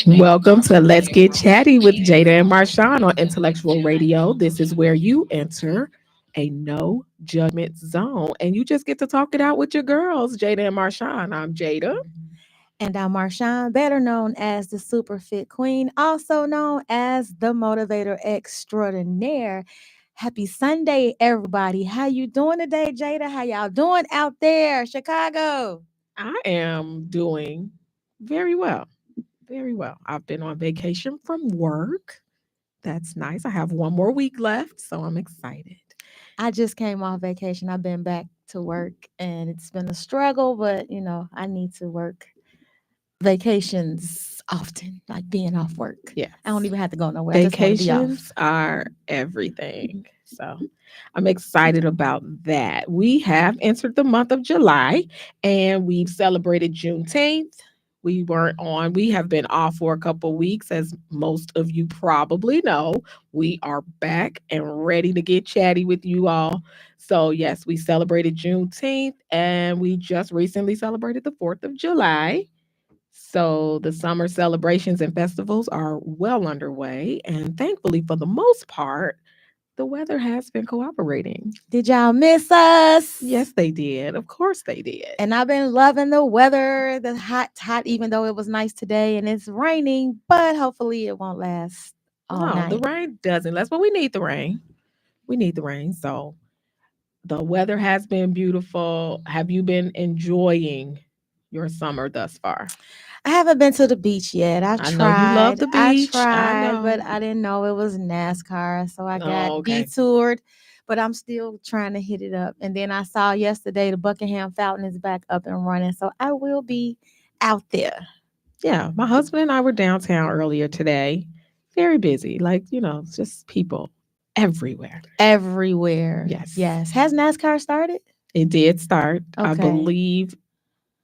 Welcome to Let's Get Chatty with Jada and Marshawn on Intellectual Radio. This is where you enter a no judgment zone and you just get to talk it out with your girls, Jada and Marshawn. I'm Jada. And I'm Marshawn, better known as the Super Fit Queen, also known as the Motivator Extraordinaire. Happy Sunday, everybody. How you doing today, Jada? How y'all doing out there, Chicago? I am doing very well. Very well. I've been on vacation from work. That's nice. I have one more week left, so I'm excited. I just came off vacation. I've been back to work, and it's been a struggle, but I need to work vacations often, like being off work. Yeah. I don't even have to go nowhere. Vacations are everything. So I'm excited about that. We have entered the month of July and we've celebrated Juneteenth. We have been off for a couple weeks, as most of you probably know. We are back and ready to get chatty with you all. So, yes, we celebrated Juneteenth and we just recently celebrated the 4th of July. So the summer celebrations and festivals are well underway. And thankfully, for the most part, the weather has been cooperating. Did y'all miss us? Yes, they did. Of course they did. And I've been loving the weather, the hot, even though it was nice today and it's raining, but hopefully it won't last all No, night. the rain doesn't last, but we need the rain. We need the rain. So the weather has been beautiful. Have you been enjoying your summer thus far? I haven't been to the beach yet. I know you love the beach. I know. But I didn't know it was NASCAR, so I got Oh, okay. detoured. But I'm still trying to hit it up. And then I saw yesterday the Buckingham Fountain is back up and running, so I will be out there. Yeah, my husband and I were downtown earlier today. Very busy, it's just people everywhere. Everywhere. Yes. Has NASCAR started? It did start. I Okay. believe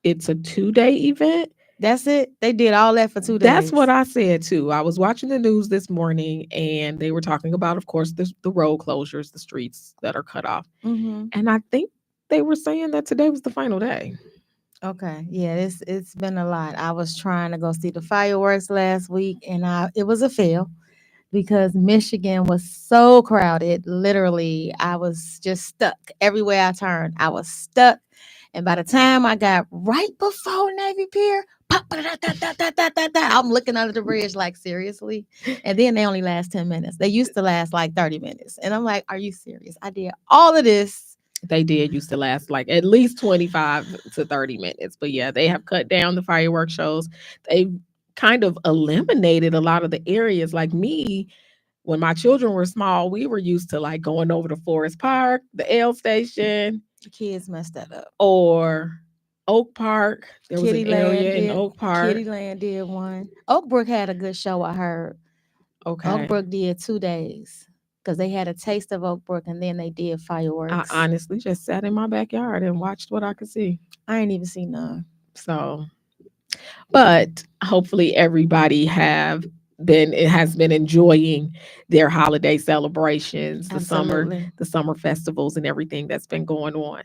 it's a 2-day event. That's it. They did all that for 2 days. That's what I said too. I was watching the news this morning and they were talking about, of course, the road closures, the streets that are cut off. Mm-hmm. And I think they were saying that today was the final day. Okay. Yeah, it's been a lot. I was trying to go see the fireworks last week and it was a fail because Michigan was so crowded. Literally, I was just stuck. Everywhere I turned, I was stuck. And by the time I got right before Navy Pier, I'm looking under the bridge like, seriously? And then they only last 10 minutes. They used to last like 30 minutes. And I'm like, are you serious? I did all of this. They did used to last like at least 25 to 30 minutes. But yeah, they have cut down the fireworks shows. They've kind of eliminated a lot of the areas. Like me, when my children were small, we were used to like going over to Forest Park, the L station. The kids messed that up. Or Oak Park. There was an area in Oak Park. Kittyland did one. Oakbrook had a good show, I heard. Okay. Oakbrook did 2 days because they had a taste of Oakbrook and then they did fireworks. I honestly just sat in my backyard and watched what I could see. I ain't even seen none. So, but hopefully everybody has been enjoying their holiday celebrations, Absolutely. the summer festivals and everything that's been going on.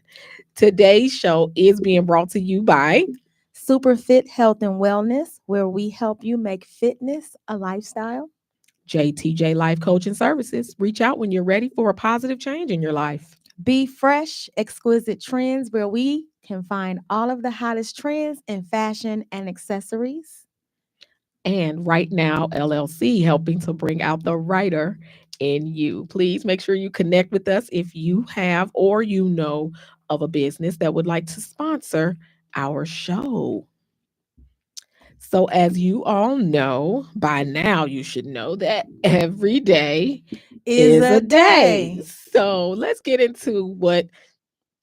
Today's show is being brought to you by Super Fit Health and Wellness, where we help you make fitness a lifestyle. JTJ Life Coaching Services. Reach out when you're ready for a positive change in your life. Be Fresh, Exquisite Trends, where we can find all of the hottest trends in fashion and accessories. And Right Now LLC, helping to bring out the writer in you. Please make sure you connect with us if you have or you know of a business that would like to sponsor our show. So, as you all know, by now you should know that every day is a day. So, let's get into what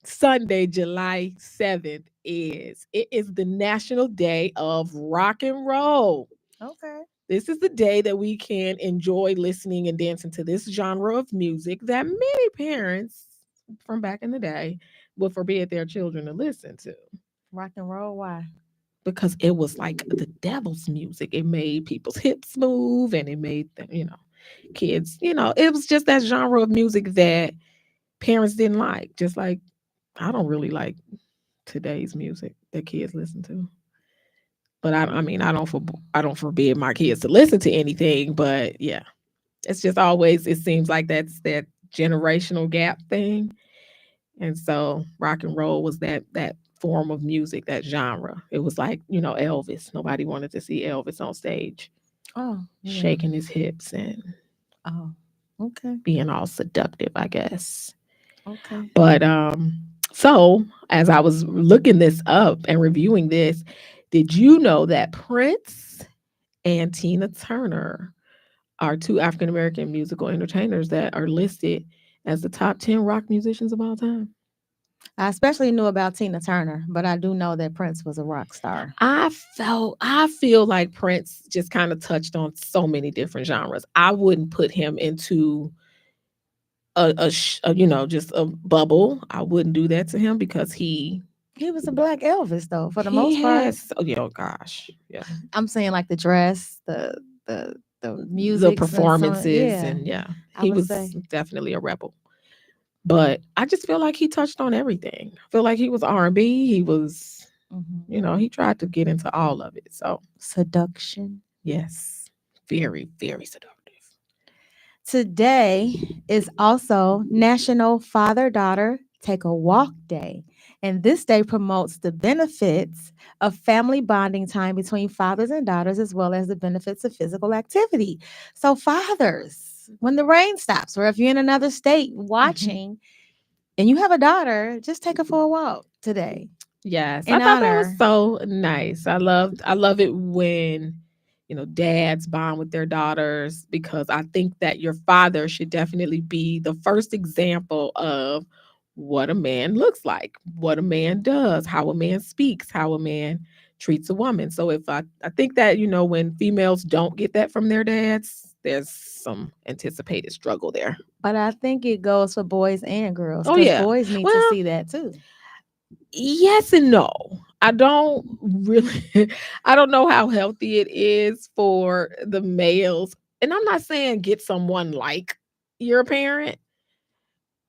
Sunday, July 7th is. It is the National Day of Rock and Roll. Okay. This is the day that we can enjoy listening and dancing to this genre of music that many parents from back in the day would forbid their children to listen to. Rock and roll, why? Because it was like the devil's music. It made people's hips move and it made them, kids, it was just that genre of music that parents didn't like. Just like I don't really like today's music that kids listen to. But I mean, I don't forbid my kids to listen to anything, but yeah, it's just always it seems like that's that generational gap thing. And so rock and roll was that form of music, that genre. It was like, Elvis. Nobody wanted to see Elvis on stage Oh, yeah. shaking his hips and Oh, okay. being all seductive, I guess. Okay. But so as I was looking this up and reviewing this, did you know that Prince and Tina Turner are two African American musical entertainers that are listed as the top 10 rock musicians of all time? I especially knew about Tina Turner, but I do know that Prince was a rock star. I feel like Prince just kind of touched on so many different genres. I wouldn't put him into just a bubble. I wouldn't do that to him because He was a black Elvis though, for the he most part. has oh, yeah, oh gosh. Yeah. I'm saying like the dress, the The music, some performances yeah, and yeah, I he would was say. definitely a rebel. But I just feel like he touched on everything. I feel like he was R&B, he was, Mhm. he tried to get into all of it. So, Seduction. yes, very, very seductive. Today is also National Father Daughter Take a Walk Day. And this day promotes the benefits of family bonding time between fathers and daughters, as well as the benefits of physical activity. So, fathers, when the rain stops, or if you're in another state Mhm. watching and you have a daughter, just take her for a walk today Yes, I in thought that was honor. so nice. I love it when, dads bond with their daughters because I think that your father should definitely be the first example of what a man looks like, what a man does, how a man speaks, how a man treats a woman. So if I think that, when females don't get that from their dads, there's some anticipated struggle there. But I think it goes for boys and girls Oh because yeah. boys need to Well, see that too. yes and no. I don't really I don't know how healthy it is for the males. And I'm not saying get someone like your parent,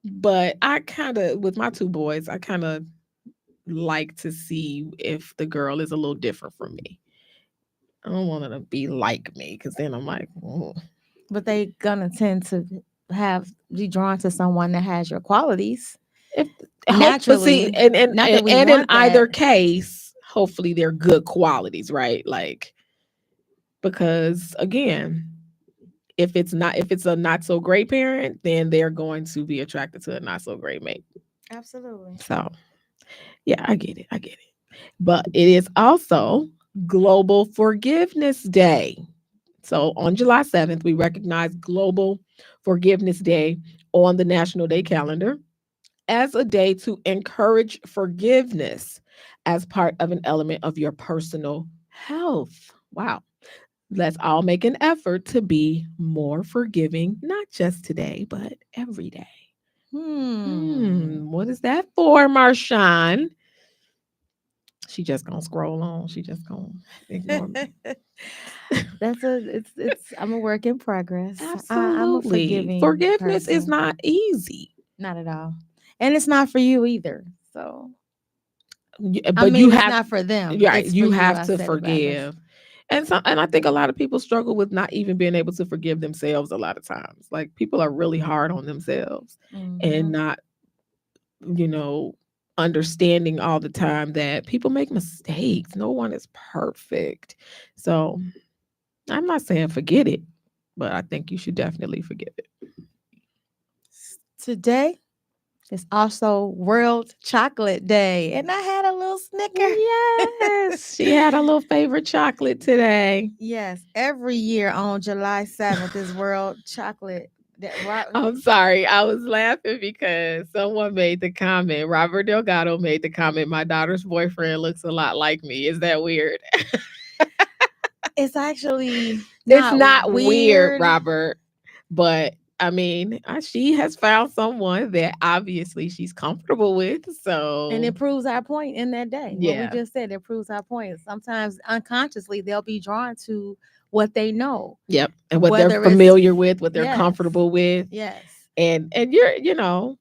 but I kind of with my two boys, I kind of like to see if the girl is a little different from me. I don't want her to be like me because then I'm like, "Mm." But they gonna tend to be drawn to someone that has your qualities If hope, but see, naturally. and Not and that we and in want either that. case, hopefully they're good qualities, right? Like because again, if it's a not so great parent, then they're going to be attracted to a not so great mate. Absolutely. So yeah, I get it. I get it. But it is also Global Forgiveness Day. So on July 7th, we recognize Global Forgiveness Day on the National Day calendar as a day to encourage forgiveness as part of an element of your personal health. Wow. Let's all make an effort to be more forgiving, not just today, but every day. Hmm. What is that for, Marshawn? She just gonna scroll on. She just gonna ignore me. It's I'm a work in progress. I'm a Absolutely. forgiving Forgiveness is person. not easy. Not at all. And it's not for you either. So I But you mean it's have not for them. right, It's for you you. have I to said it backwards. forgive. And I think a lot of people struggle with not even being able to forgive themselves a lot of times. Like people are really hard on themselves and Hmm. not, you know, understanding all the time that people make mistakes. No one is perfect. So I'm not saying forget it, but I think you should definitely forgive it. Today is also World Chocolate Day. And I had a little snicker. Yes, she had a little favorite chocolate today. Yes, every year on July 7th is World Chocolate Day. I'm sorry. I was laughing because someone made the comment. Robert Delgado made the comment, my daughter's boyfriend looks a lot like me. Is that weird? It's actually It's not not weird, weird. Robert. But I mean, she has found someone that obviously she's comfortable with. And So, it proves our point in that day. What we yeah. just said, it proves our point. Sometimes unconsciously they'll be drawn to what they know. Yep. And what they're Whether it's familiar with, what they're yes, comfortable with. yes. And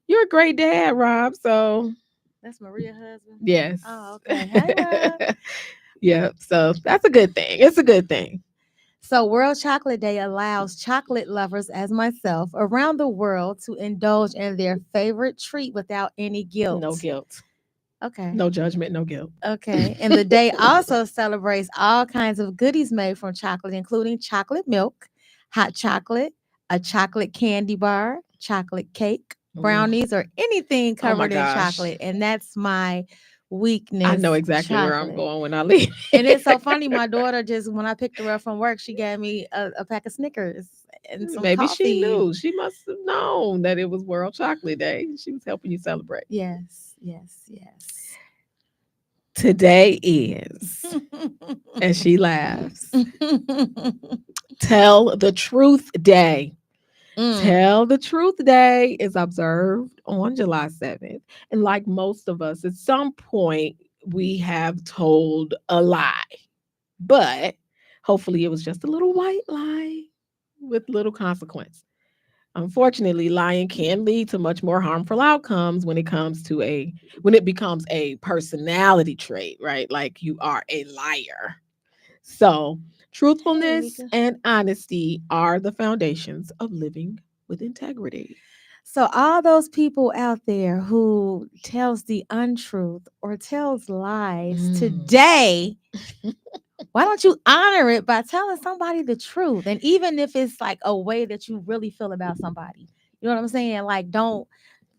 you're a great dad, Rob. So, That's Maria's husband. yes. Oh, okay. Hey Rob. Yeah. So that's a good thing. It's a good thing. So, World Chocolate Day allows chocolate lovers as myself around the world to indulge in their favorite treat without any No guilt. guilt. Okay. No judgment, no guilt. Okay. And the day also celebrates all kinds of goodies made from chocolate, including chocolate milk, hot chocolate, a chocolate candy bar, chocolate cake, Ooh. brownies, or anything Oh my covered in gosh. chocolate. And that's my I know weakness, exactly where I'm chocolate. going when I leave. And it's so funny. My daughter just, when I picked her up from work, she gave me a pack of Snickers and some Maybe she coffee. knew. She must have known that it was World Chocolate Day. She was helping you celebrate. Yes, yes, yes. Today is, and she laughs, Tell the Truth Day. Mm, Tell the Truth Day is observed on July 7th. And like most of us, at some point, we have told a lie, but hopefully it was just a little white lie with little consequence. Unfortunately, lying can lead to much more harmful outcomes when it becomes a personality trait, right? Like you are a liar. So, hey, truthfulness Mika. and honesty are the foundations of living with integrity. So all those people out there who tells the untruth or tells lies Mm. today, why don't you honor it by telling somebody the truth? And even if it's like a way that you really feel about somebody, you know what I'm saying? Like, don't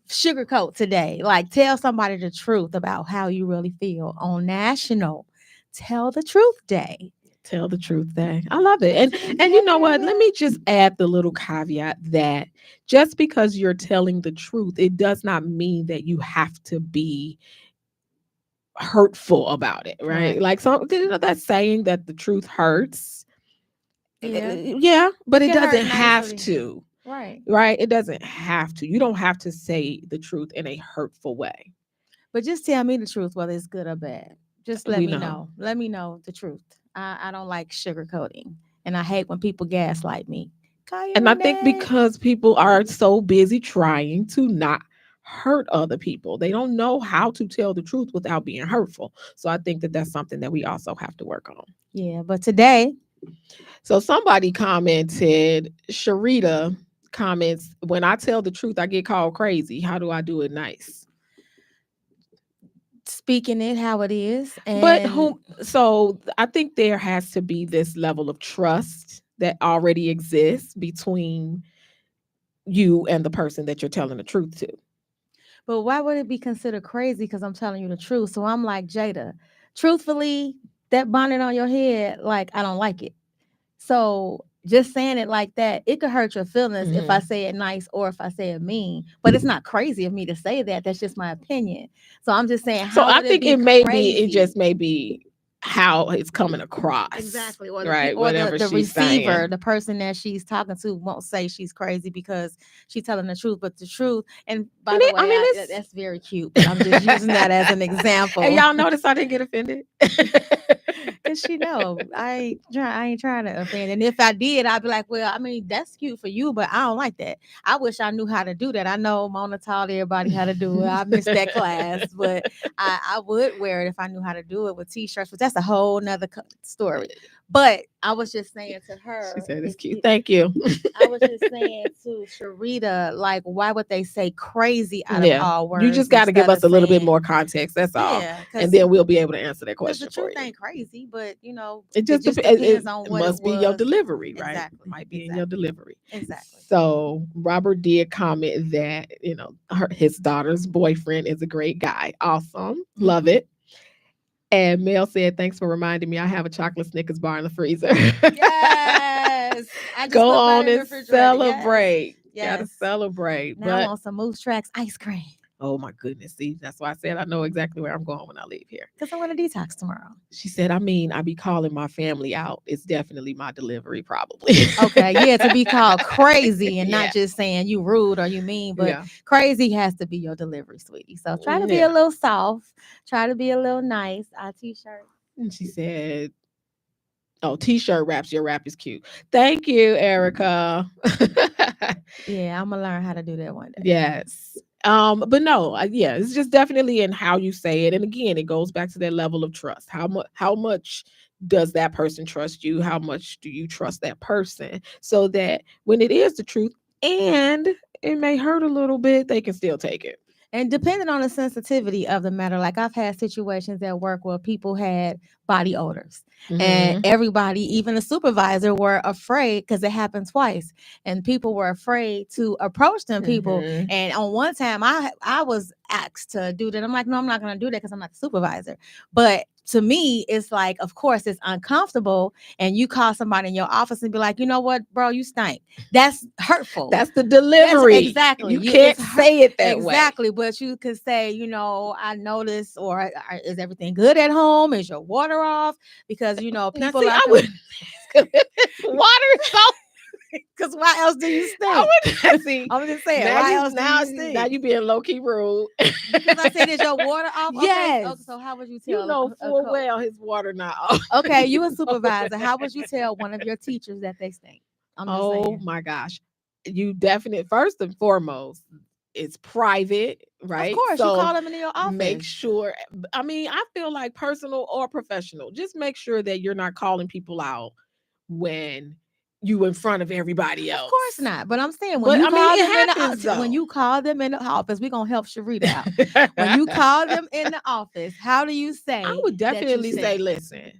sugarcoat today. Like, tell somebody the truth about how you really feel on National Tell the Truth Day. Tell the truth day. I love it. And you know what? Let me just add the little caveat that just because you're telling the truth, it does not mean that you have to be hurtful about it, right? Right. Like some that saying that the truth hurts. Yeah. Yeah, but It it can hurt doesn't have nicely. to, Right. right? It doesn't have to. You don't have to say the truth in a hurtful way. But just tell me the truth, whether it's good or bad. Just let We me know. know. Let me know the truth. I don't like sugarcoating. And I hate when people gaslight me. Call you And I think Renee. because people are so busy trying to not hurt other people, they don't know how to tell the truth without being hurtful. So I think that that's something that we also have to work on. Yeah, but today, So somebody commented, Sharita comments, when I tell the truth, I get called crazy. How do I do it nice? speaking it how it is, But and who so I think there has to be this level of trust that already exists between you and the person that you're telling the truth to. but why would it be considered crazy? Because I'm telling you the truth. So I'm like, Jada, truthfully, that bonnet on your head, like, I don't like it. So just saying it like that, it could hurt your feelings if I Mhm. say it nice or if I say it mean. But it's not crazy of me to say that. That's just my opinion. So I'm just saying, So how I would it think be it crazy? just may be how it's coming across, Exactly. Or the right? or Whatever the she's receiver, saying. the person that she's talking to won't say she's crazy because she's telling the truth. But the truth, and by And the it, I way, mean, that's very cute. But I'm just using that as an and example. y'all notice I didn't get offended. Cause she know I ain't trying to offend. And if I did, I'd be like, well, I mean, that's cute for you, but I don't like that. I wish I knew how to do that. I know Mona taught everybody how to do it. I missed that class, but I would wear it if I knew how to do it with t-shirts, but that's a whole nother story. But I was just saying to She her, said it's cute. Thank you. I was just saying to Sharita, like, why would they say crazy out of Yeah. all You just words got to give instead of us a little bit saying, more context. That's all. yeah, And because then we'll be able to answer that because the question for truth you. ain't crazy, but It it just just it depends on what it must be your was. delivery, right? Exactly. Might be in your Exactly. delivery. Exactly. So Robert did comment that his daughter's boyfriend is a great guy. Awesome, love Mhm. it. And Mel said, "Thanks for reminding me. I have a chocolate Snickers bar in the freezer. Yes. I just Go put mine on in the and refrigerator. Yes. celebrate. Gotta Yes. celebrate." Now I But want some Moose Tracks ice cream oh my goodness, see, that's why I said I know exactly where I'm going when I leave here. because I want to detox tomorrow. She said, I mean, I be calling my family out. It's definitely my delivery, probably. Okay, yeah, to be called crazy and not Yeah. just saying you rude or you mean, but Yeah. crazy has to be your delivery, sweetie. So try to be a Yeah. little soft, try to be a little nice. Our t-shirt. And she said, oh, t-shirt wraps. Your wrap is cute. Thank you, Erica. Yeah, I'm gonna learn how to do that one day. Yes. But no, yeah, it's just definitely in how you say it. And again, it goes back to that level of trust. How much does that person trust you? How much do you trust that person? So that when it is the truth and it may hurt a little bit, they can still take it. And depending on the sensitivity of the matter, like I've had situations at work where people had body odors, and Hmm. everybody, even the supervisor, were afraid because it happened twice, and people were afraid to approach them people. Hmm. And on one time, I was asked to do that. I'm like, no, I'm not going to do that because I'm not the supervisor. But to me, it's like, of course, it's uncomfortable. And you call somebody in your office and be like, you know what, bro, you stink. That's hurtful. That's the That's delivery. exactly You you. can't It's hurt. say it that way. Exactly, but you could say, I noticed, or is everything good at home? Is your water off? Because Now, people see, are I would water is so. because why else do you I stink? would see. I'm just saying, Now why you else do now you now stink? you being low key rude. Because I said, is your water off? Okay, Yes, so how would you you tell know a full well his water not off. okay, You you a know it. supervisor? How would you tell one of your teachers that they stink? I'm just Oh saying. my gosh. You definitely first and foremost, it's private, Of right? course, you So call them into your make office. sure, I mean, I feel like personal or professional, just make sure that you're not calling people out when you in front of everybody Of course else. not. But I'm saying when But you I mean, call it them in the happens when though. you call them in the office, we're gonna help Sharita out. When you call them in the office, how do you I say would that you definitely say, stink? listen,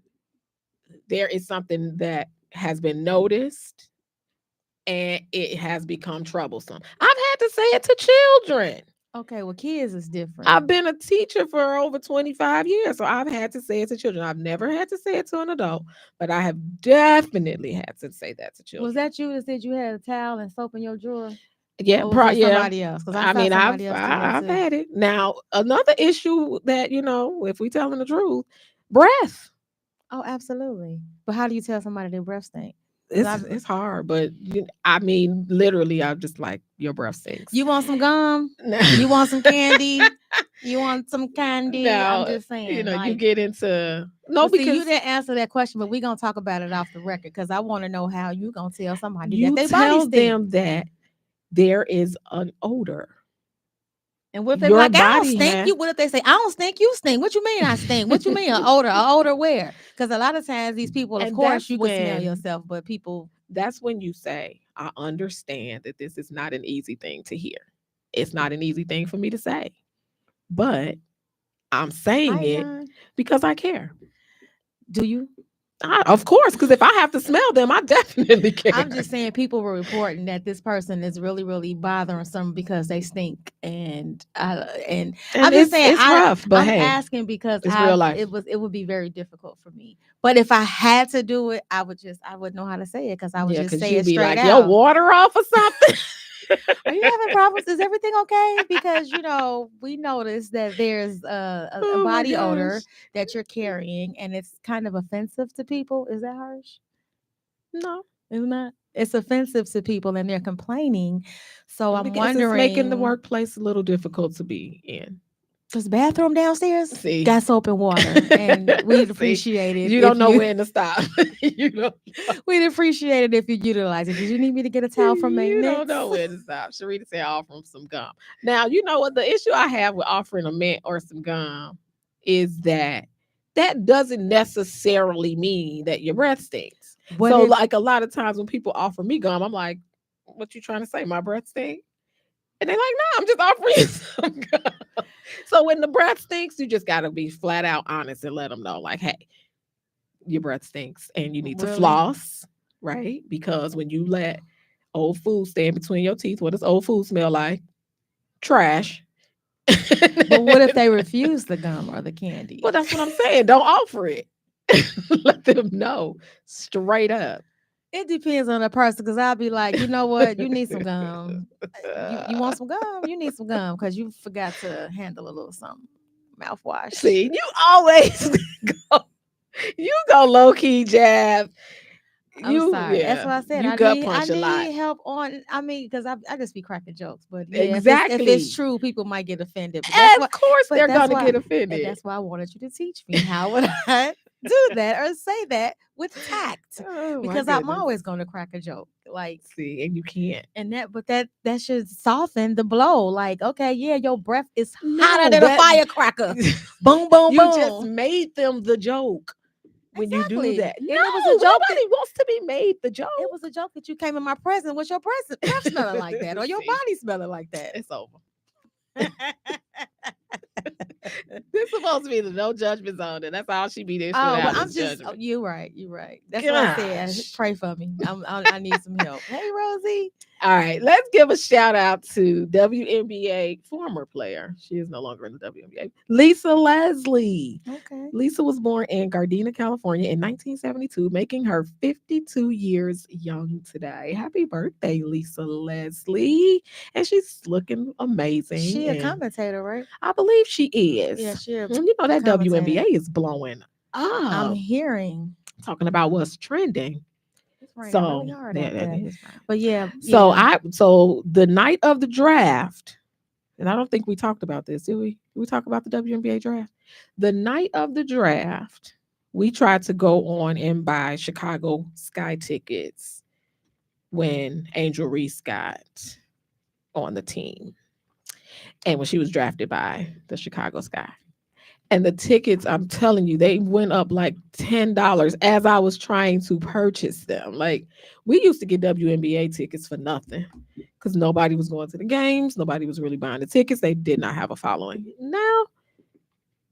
there is something that has been noticed and it has become troublesome. I've had to say it to children. Okay, well, kids is different. I've been a teacher for over 25 years, so I've had to say it to children. I've never had to say it to an adult, but I have definitely had to say that to Was children. that you that said you had a towel and soap in your drawer, Yeah, or was that yeah. somebody else? Because I I saw mean, somebody else do that I've too. had it. Now, another issue that if we telling the truth, breath. Oh, absolutely. But how do you tell somebody their breath stink? Because It's hard, but I mean, literally, I'm just like your breath stinks. you want some gum? You want some candy? You want some candy? I'm Now, just saying, you like. get into no But see, you because didn't answer that question, but we're gonna talk about it off the record because I want to know how you gonna tell somebody that you they body tell stink. them that there is an odor. And what if they be Your like, I don't body stink? has You what if they say, I don't stink, you stink? What you mean I stink? What you mean an odor? An odor where? Because a lot of times these people, of and course, you can smell yourself, but people that's when you say, I understand that this is not an easy thing to hear. It's not an easy thing for me to say, but I'm saying hi it John. because I care. Do you? Of course, because if I have to smell them, I definitely I'm care. just saying people were reporting that this person is really, really bothering some because they stink. And I'm And just saying it's rough, but I'm hey, asking because it's real life. it would be very difficult for me. But if I had to do it, I would know how to say it because I would Yeah, just because say you it be straight like, your out. water off or something. Are you having problems? Is everything okay? Because we noticed that there's a Oh my body gosh. odor that you're carrying, and it's kind of offensive to people. Is that harsh? No, Isn't that? It's offensive to people and they're complaining. So I'm because it's making the wondering, workplace a little difficult to be in. does the bathroom downstairs See, got soap and water? And we'd see, appreciate it you don't if know you when to stop. you don't. we'd appreciate it if you utilize it. Did you need me to get a towel from You don't know maintenance? when to stop. Sharita said, offer him some gum. Now, you know what? The issue I have with offering a mint or some gum is that that doesn't necessarily mean that your breath stinks. What So, if like a lot of times when people offer me gum, I'm like, what you trying to say? My breath stink? And they're like, no, I'm just offering you some gum. So when the breath stinks, you just got to be flat out honest and let them know, like, hey, your breath stinks and you need to really? floss, right? Because when you let old food stand between your teeth, what does old food smell like? Trash. But what if they refuse the gum or the candy? Well, that's what I'm saying. Don't offer it. Let them know straight up. It depends on the person because I'll be like, you know what? You need some gum. You want some gum? You need some gum because you forgot to handle a little something. Mouthwash. See, you always go, you go low key jab. I'm sorry. That's Yeah, why I said you gut I punch a lot. need help on. I mean, because I just be cracking jokes, but yeah, if it's Exactly. true, people might get offended. Of course, they're gonna get And offended. that's why I wanted you to teach me how would I do that or say that with tact Oh my because I'm goodness. always going to crack a joke. Like, See, and you can't. and that should soften the blow. Like, okay, yeah, your breath is hotter No, than a that firecracker. Boom, boom, you just boom. made them the joke when you do Exactly. that. And No, it was a joke that nobody wants to be made the joke. it was a joke that you came in my presence with your breath smelling like that or your See, body smelling like that. it's over. This supposed to be the no judgment zone, and that's all she be dishing Oh, well, out I'm is just, judgment. you're right. You're right. That's what I said. Gosh. Pray for me. I need some help. Hey, Rosie. All right, let's give a shout out to WNBA former player. She is no longer in the WNBA. Lisa Leslie. Okay. Lisa was born in Gardena, California in 1972, making her 52 years young today. Happy birthday, Lisa Leslie. And she's looking amazing. She a And commentator, right? I believe she is. Yeah, she a And you know, that commentator. WNBA is blowing I'm up. hearing Talking about what's trending. it's raining So really hard that, out that there. is right. But yeah, So yeah. so the night of the draft, and I don't think we talked about this, did we? Did we talk about the WNBA draft? The night of the draft, we tried to go on and buy Chicago Sky tickets when Angel Reese got on the team and when she was drafted by the Chicago Sky. And the tickets, I'm telling you, they went up like $10 as I was trying to purchase them. Like, we used to get WNBA tickets for nothing because nobody was going to the games. Nobody was really buying the tickets. They did not have a following. Now,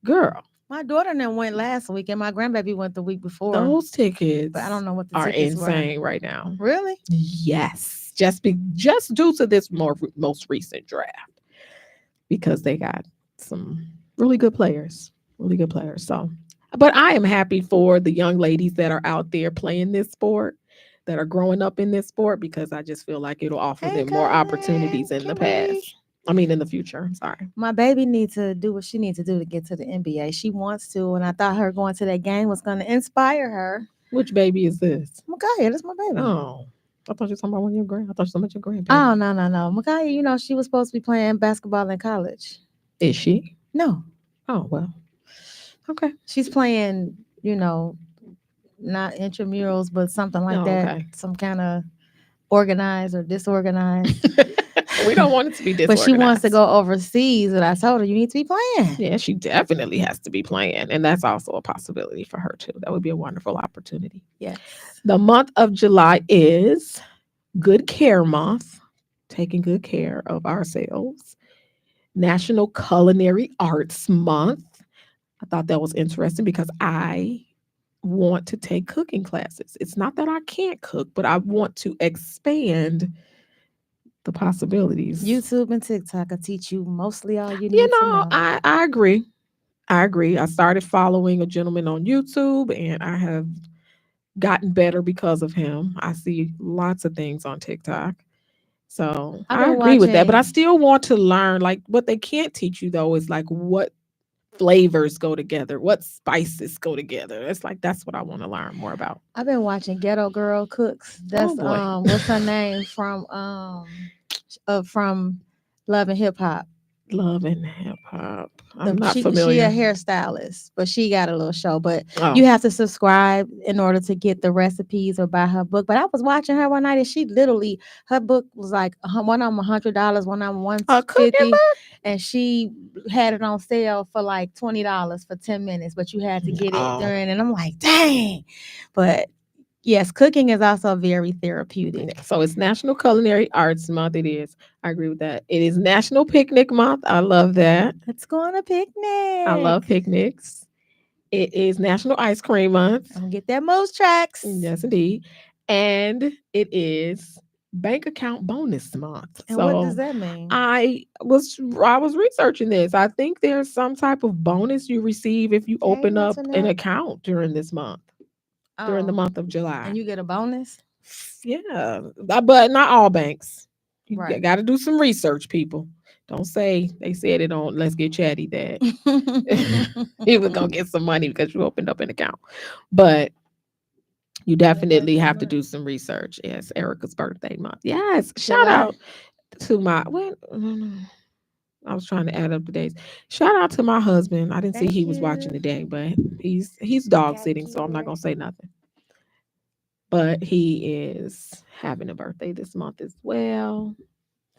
girl, My daughter then went last week, and my grandbaby went the week before. those tickets But I don't know what the are tickets insane right now. were. Really? Yes, just due to this most recent draft because they got some really good players, really good players. So, but I am happy for the young ladies that are out there playing this sport, that are growing up in this sport, because I just feel like it'll offer Hey, them more cousin, opportunities in the Kimberly. past. I mean, in the future. Sorry. My baby needs to do what she needs to do to get to the NBA. She wants to, and I thought her going to that game was going to inspire her. Which baby is this? Micaiah, that's my baby. Oh, I thought you were talking about one of your grand. I thought you were talking about your grandbaby. Oh, no. Micaiah, you know, she was supposed to be playing basketball in college. Is she? No. Oh, well. Okay. She's playing, you know, not intramurals, but something like Oh, that. okay. Some kind of organized or disorganized. We don't want it to be But disorganized. she wants to go overseas, and I told her, you need to be playing. Yeah, she definitely has to be playing. And that's also a possibility for her, too. That would be a wonderful opportunity. Yes. The month of July is Good Care Month, taking good care of ourselves. National Culinary Arts Month. I thought that was interesting because I want to take cooking classes. It's not that I can't cook, but I want to expand the possibilities. YouTube and TikTok will teach you mostly all you need You to know, know. I agree. I agree. I started following a gentleman on YouTube and I have gotten better because of him. I see lots of things on TikTok. So I've I been agree with that. But I watching. still want to learn. Like, what they can't teach you though is like what flavors go together, what spices go together. It's like that's what I want to learn more about. I've been watching Ghetto Girl Cooks. That's boy. What's her name from Love and Hip Hop. Love and hip hop. I'm not She familiar. a hairstylist, but she got a little show. But Oh. you have to subscribe in order to get the recipes or buy her book. But I was watching her one night, and she literally her book was like one of them $100, one of them A cooking $150, book? and she had it on sale for like $20 for 10 minutes. But you had to get it Oh. during, and I'm like, dang. But yes, cooking is also very therapeutic. So it's National Culinary Arts Month. It is. I agree with that. It is National Picnic Month. I love that. Let's go on a picnic. I love picnics. It is National Ice Cream Month. I'm gonna get that Moose Tracks. Yes, indeed. And it is Bank Account Bonus Month. And so what does that mean? I was researching this. I think there's some type of bonus you receive if you open up an account during this month. During the month of July. And you get a bonus? Yeah. But not all banks. You Right. got to do some research, people. Don't say they said it on Let's Get Chatty that you were going to get some money because you opened up an account. But you definitely have to do some research. Yes, Erica's birthday month. Yes. Shout out to my I was trying to add up the days. Shout out to my husband. I didn't see he Thank was watching you. today, but he's dog Got sitting, so I'm not kid. gonna say nothing. But he is having a birthday this month as well.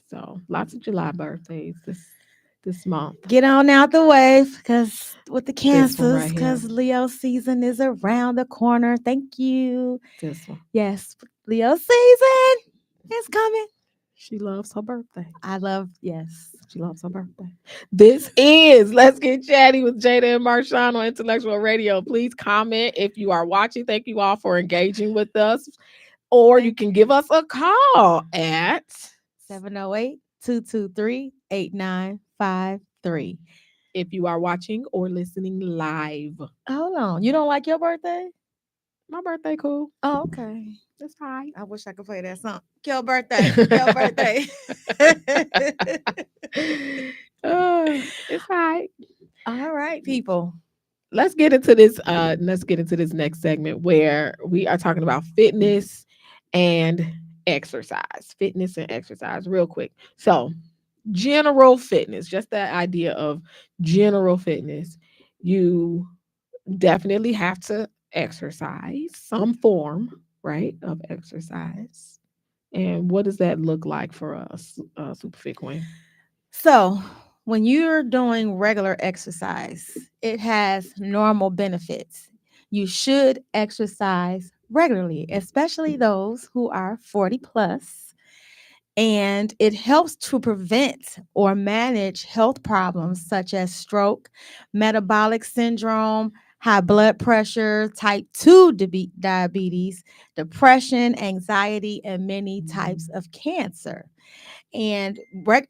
So lots of July birthdays this month. Get on out the way because with the This one cancers, right here. because Leo season is around the corner. Thank you. This one. Yes, Leo season is coming. She loves her birthday. I love, yes. She loves her birthday. This is Let's Get Chatty with Jada and Marshawn on Intellectual Radio. Please comment if you are watching. Thank you all for engaging with us. Or you can give us a call at 708-223-8953. if you are watching or listening live. Hold on. You don't like your birthday? My birthday cool. Oh, okay. That's high. I wish I could play that song. Your birthday. Your birthday. It's high. All right, people. Let's get into this next segment where we are talking about fitness and exercise. Fitness and exercise real quick. So, general fitness, just that idea of general fitness. You definitely have to exercise some form, right, of exercise. And what does that look like for us, Superfit Queen? So, when you're doing regular exercise, it has normal benefits. You should exercise regularly, especially those who are 40 plus. And it helps to prevent or manage health problems such as stroke, metabolic syndrome, high blood pressure, type 2 diabetes, depression, anxiety, and many types of cancer. And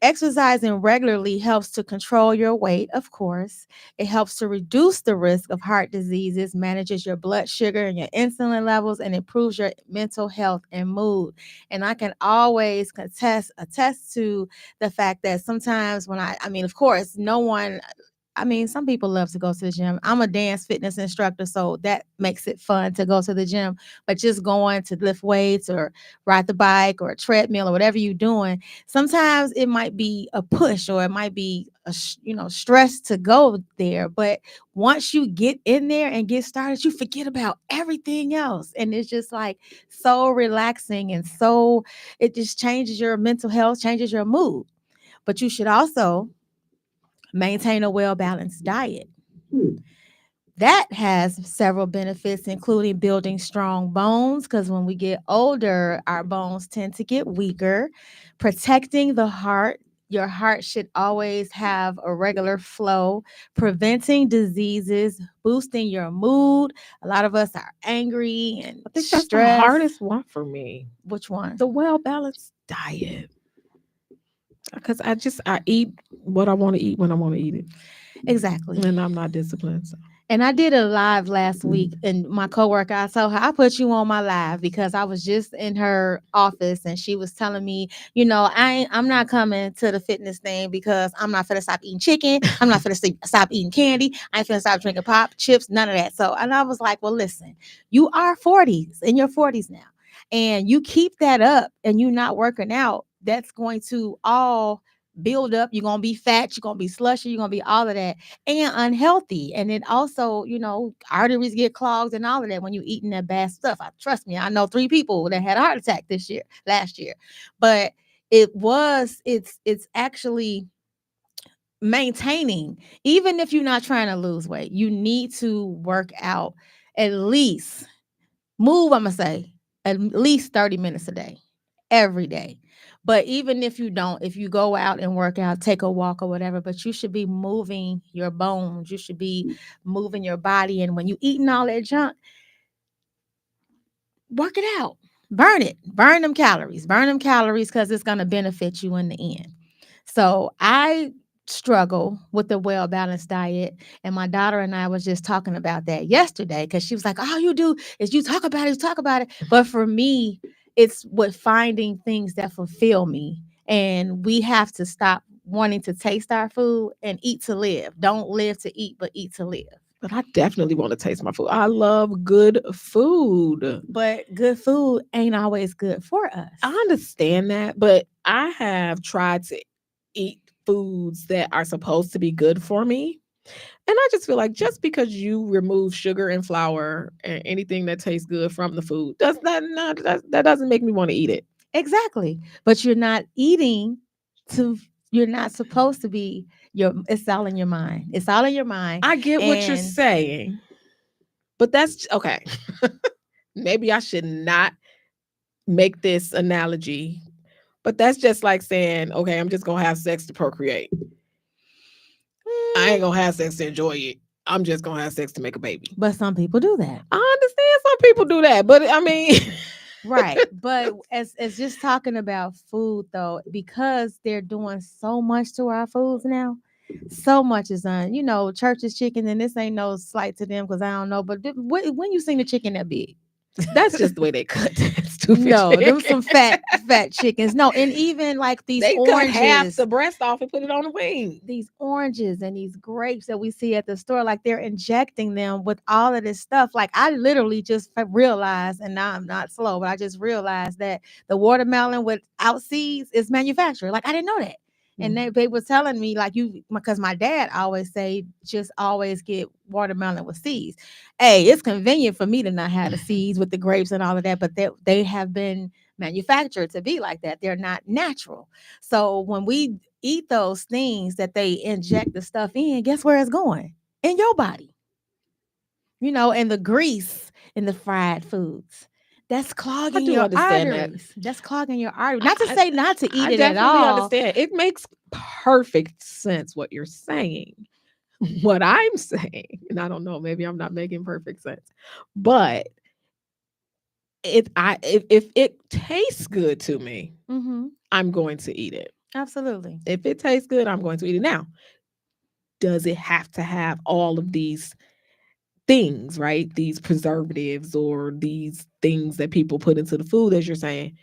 exercising regularly helps to control your weight, of course. It helps to reduce the risk of heart diseases, manages your blood sugar and your insulin levels, and improves your mental health and mood. And I can always attest to the fact that sometimes when I mean, of course, no one, I mean, some people love to go to the gym. I'm a dance fitness instructor, so that makes it fun to go to the gym. But just going to lift weights or ride the bike or a treadmill or whatever you're doing, sometimes it might be a push or it might be stress to go there. But once you get in there and get started, you forget about everything else, and it's just like so relaxing and so it just changes your mental health, changes your mood. But you should also maintain a well balanced diet. That has several benefits, including building strong bones, because when we get older, our bones tend to get weaker, protecting the heart. Your heart should always have a regular flow, preventing diseases, boosting your mood. A lot of us are angry and I think that's the stressed. hardest one for me. Which one? The well balanced diet. Because I eat what I want to eat when I want to eat it. Exactly. And I'm not disciplined. So. And I did a live last week, and my coworker, I told her I put you on my live because I was just in her office, and she was telling me, I'm not coming to the fitness thing because I'm not finna stop eating chicken. I'm not finna stop eating candy. I ain't finna stop drinking pop, chips, none of that. So, and I was like, well, listen, you are 40s in your 40s now, and you keep that up, and you not working out. That's going to all build up. You're gonna be fat. You're gonna be slushy. You're gonna be all of that and unhealthy. And it also, arteries get clogged and all of that when you're eating that bad stuff. Trust me, I know 3 people that had a heart attack last year. But it's actually maintaining, even if you're not trying to lose weight, you need to work out at least, I'm gonna say at least 30 minutes a day, every day. But even if you don't, if you go out and work out, take a walk or whatever, but you should be moving your bones. You should be moving your body. And when you eating all that junk, work it out. Burn them calories. Burn them calories because it's going to benefit you in the end. So I struggle with the well balanced diet, and my daughter and I was just talking about that yesterday because she was like, all you do is you talk about it. But for me, it's with finding things that fulfill me, and we have to stop wanting to taste our food and eat to live. Don't live to eat, but eat to live. But I definitely want to taste my food. I love good food. But good food ain't always good for us. I understand that, but I have tried to eat foods that are supposed to be good for me. And I just feel like just because you remove sugar and flour and anything that tastes good from the food, does that not that doesn't make me want to eat it. Exactly. But you're not eating to you're not supposed to be it's all in your mind. It's all in your mind. I get what you're And saying, but that's okay. Maybe I should not make this analogy, but that's just like saying, okay, I'm just gonna have sex to procreate. I ain't mm, gonna have sex to enjoy it. I'm just gonna have sex to make a baby. but some people do that. I understand some people do that, but I mean, Right. But as just talking about food though, because they're doing so much to our foods now, so much is done. Church's chicken, and this ain't no slight to them because I don't know, but when you seen the chicken that big? that's just the way they cut that stupid No, them chicken. some fat chickens. No, and even like these They cut half oranges, the breast off and put it on the wing. and these grapes that we see at the store, like they're injecting them with all of this stuff. Like I literally just realized, and now I'm not slow, but I just realized that the watermelon without seeds is manufactured. Like I didn't know that. And Mm. they were telling me like because my dad always say just always get watermelon with seeds. Hey, it's convenient for me to not have the seeds with the grapes and all of that, but they have been manufactured to be like that. They're not natural. So when we eat those things that they inject the stuff in, guess where it's going? In your body. And the grease in the fried foods. That's I clogging do your understand that. arteries. That's clogging your arteries. I, Not to I say not to eat I it at definitely all. understand. It makes perfect sense what you're saying. What I'm saying, and I don't know, maybe I'm not making perfect sense, but if it tastes good to me, Mm-hmm. I'm going to eat it. Absolutely. If it tastes good, I'm going to eat it. Now, does it have to have all of these things, right? These preservatives or these things that people put into the food, as you're saying,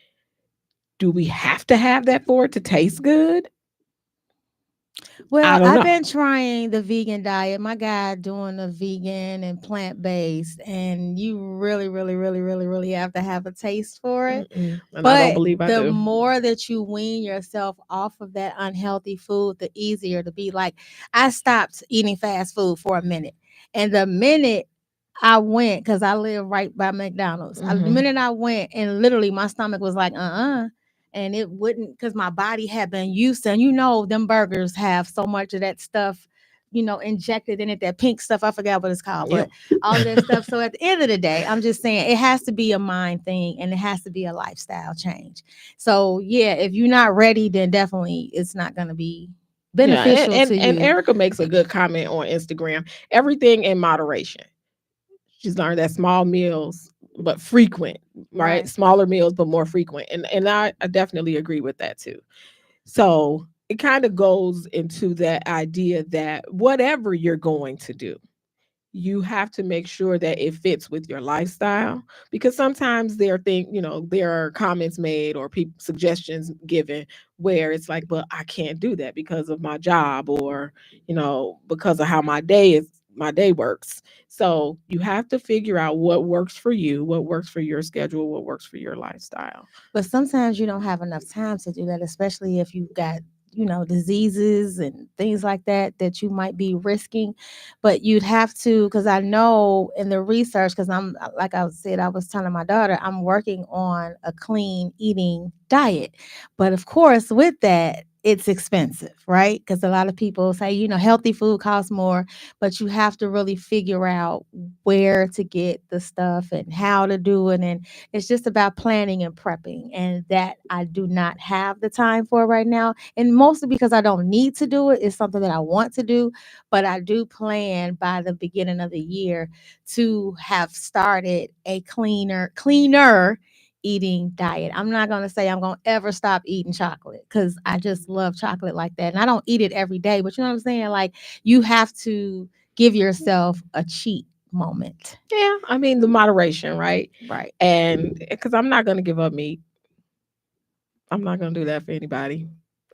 do we have to have that for it to taste good? I Well, don't I've know. been trying the vegan diet. My guy doing the vegan and plant based, and you really, really, really, really, really have to have a taste for it. Mm-mm, and I don't But believe I the do. more that you wean yourself off of that unhealthy food, the easier to be. Like I stopped eating fast food for a minute, and the minute I went, because I live right by McDonald's. The Hmm. minute I went, and literally my stomach was like, and it wouldn't, because my body had been used to, and them burgers have so much of that stuff, injected in it, that pink stuff. I forgot what it's called, Yep. but all of that stuff. So at the end of the day, I'm just saying it has to be a mind thing and it has to be a lifestyle change. So yeah, if you're not ready, then definitely it's not going to be Yeah, beneficial to and you. Erica makes a good comment on Instagram. Everything in moderation. She's learned that small meals, but frequent, right? Right. Smaller meals, but more frequent. And I definitely agree with that too. So it kind of goes into that idea that whatever you're going to do, you have to make sure that it fits with your lifestyle, because sometimes there are comments made or people suggestions given where it's like, but I can't do that because of my job, or because of how my day works. So you have to figure out what works for you, what works for your schedule, what works for your lifestyle. But sometimes you don't have enough time to do that, especially if you've got, diseases and things like that you might be risking. But you'd have to, because I know in the research, because like I said, I was telling my daughter, I'm working on a clean eating diet. But of course, with that, it's expensive, right? Because a lot of people say, healthy food costs more, but you have to really figure out where to get the stuff and how to do it. And it's just about planning and prepping, and that I do not have the time for right now. And mostly because I don't need to do it. It's something that I want to do, but I do plan by the beginning of the year to have started a cleaner eating diet. I'm not going to say I'm going to ever stop eating chocolate, cuz I just love chocolate like that. And I don't eat it every day, but you know what I'm saying? Like you have to give yourself a cheat moment. Yeah, I mean the moderation, right? Right. And because I'm not going to give up meat, I'm not going to do that for anybody.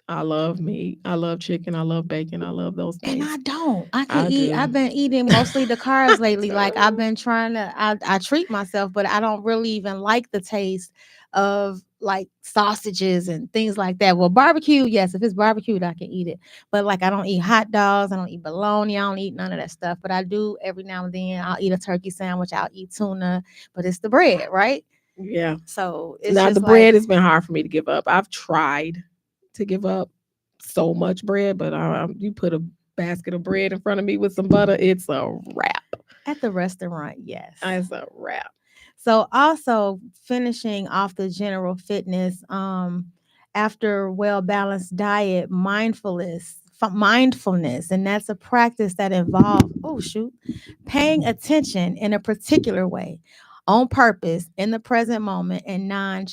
I love meat, I love chicken, I love bacon, I love those And I things. don't. I can I eat. do. I've been eating mostly the carbs lately. Like I've So, been trying to. I treat myself, but I don't really even like the taste of like sausages and things like that. Well, barbecue, yes, if it's barbecued, I can eat it. But like I don't eat hot dogs, I don't eat bologna, I don't eat none of that stuff. But I do every now and then. I'll eat a turkey sandwich, I'll eat tuna, but it's the bread, right? Yeah. So it's Now the just like bread has been hard for me to give up. I've tried to give up so much bread, but you put a basket of bread in front of me with some butter, it's a wrap. at the restaurant, yes. It's a wrap. So also finishing off the general fitness, after well balanced diet, mindfulness, and that's a practice that involves paying attention in a particular way, on purpose, in the present moment, and non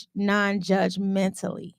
judgmentally,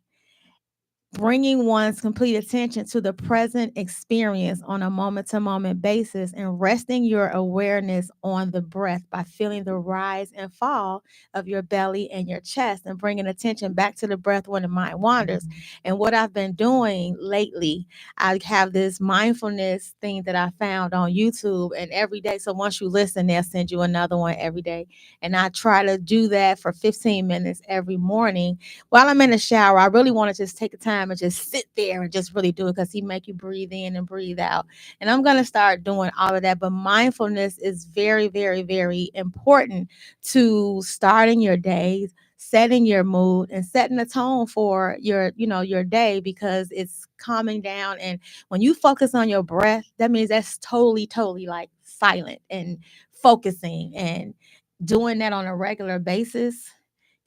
bringing one's complete attention to the present experience on a moment to moment basis and resting your awareness on the breath by feeling the rise and fall of your belly and your chest and bringing attention back to the breath when the mind wanders. And what I've been doing lately, I have this mindfulness thing that I found on YouTube, and every day. So once you listen, they'll send you another one every day. And I try to do that for 15 minutes every morning while I'm in the shower. I really want to just take the time and just sit there and just really do it, because he make you breathe in and breathe out. And I'm going to start doing all of that. But mindfulness is very, very, very important to starting your day, setting your mood, and setting the tone for your day, because it's calming down. And when you focus on your breath, that means that's totally, totally like silent and focusing, and doing that on a regular basis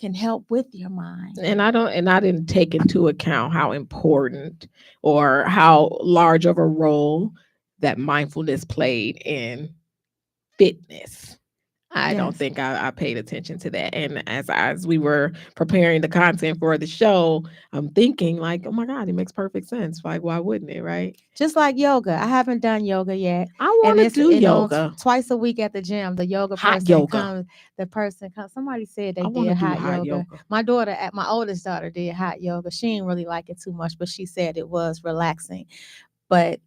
can help with your mind. And I didn't take into account how important or how large of a role that mindfulness played in fitness. I don't Yes. think I paid attention to that. And as we were preparing the content for the show, I'm thinking like, oh my God, it makes perfect sense. Like, why wouldn't it, right? Just like yoga. I haven't done yoga yet. I And want to it's do yoga, twice a week at the gym. The yoga hot person yoga. comes. The person comes. Somebody said I they want to did do hot hot yoga. yoga. My oldest daughter did hot yoga. She didn't really like it too much, but she said it was relaxing. But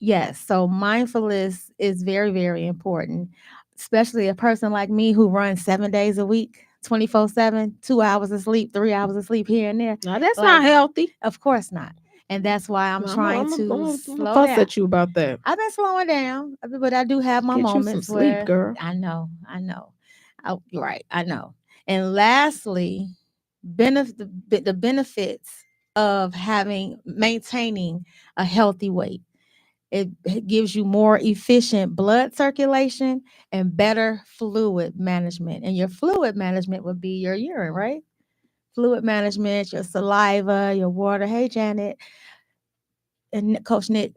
yes, so mindfulness is very, very important, especially a person like me who runs 7 days a week, 24/7, 2 hours of sleep, 3 hours of sleep here and there. Now that's not Like, healthy. of course not. And that's why I'm trying to I'm gonna slow fuss down. at you about that. I've been slowing down, but I do have my Get you some moments sleep, where girl. I know. You're right, I know. And lastly, the benefits of maintaining a healthy weight. It gives you more efficient blood circulation and better fluid management. And your fluid management would be your urine, right? Fluid management, your saliva, your water. Hey, Janet and Coach Nick,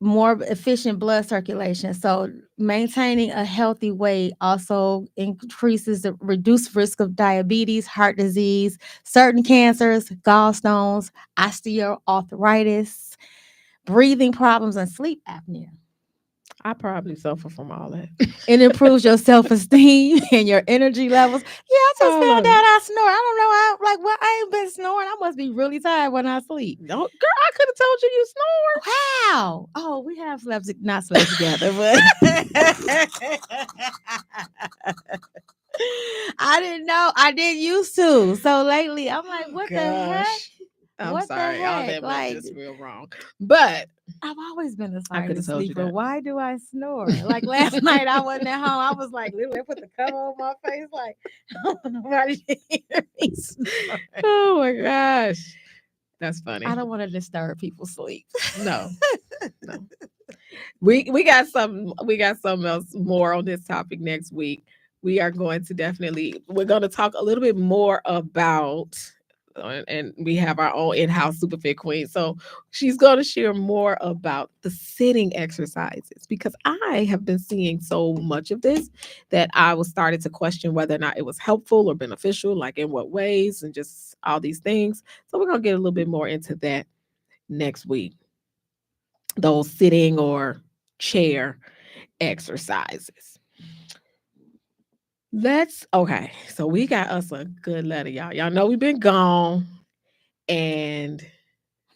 more efficient blood circulation. So maintaining a healthy weight also increases the reduced risk of diabetes, heart disease, certain cancers, gallstones, osteoarthritis, breathing problems, and sleep apnea. I probably suffer from all that. It improves your self-esteem and your energy levels. Yeah, I just All found of out it. I snore. I don't know how, like, well, I ain't been snoring. I must be really tired when I sleep. No, girl, I could have told you you snore. How? Oh, we have not slept together, but I didn't know. I didn't used to. So lately, I'm like, Oh what the heck? gosh. I'm What the sorry. All heck? that went Like, just real wrong. But I've always been a I could silent have told you sleeper. that. Why do I snore? Like last night, I wasn't at home. I was like, literally, I put the cover on my face, like, I don't want nobody to hear me snore. Oh my gosh. That's I funny. don't want to disturb people's sleep. No, no. We got something else more on this topic next week. We're going to talk a little bit more about and we have our own in-house superfit queen. So she's going to share more about the sitting exercises, because I have been seeing so much of this that I was started to question whether or not it was helpful or beneficial, like in what ways and just all these things. So we're going to get a little bit more into that next week. Those sitting or chair exercises. Let's okay. So we got us a good letter, y'all. Y'all know we've been gone, and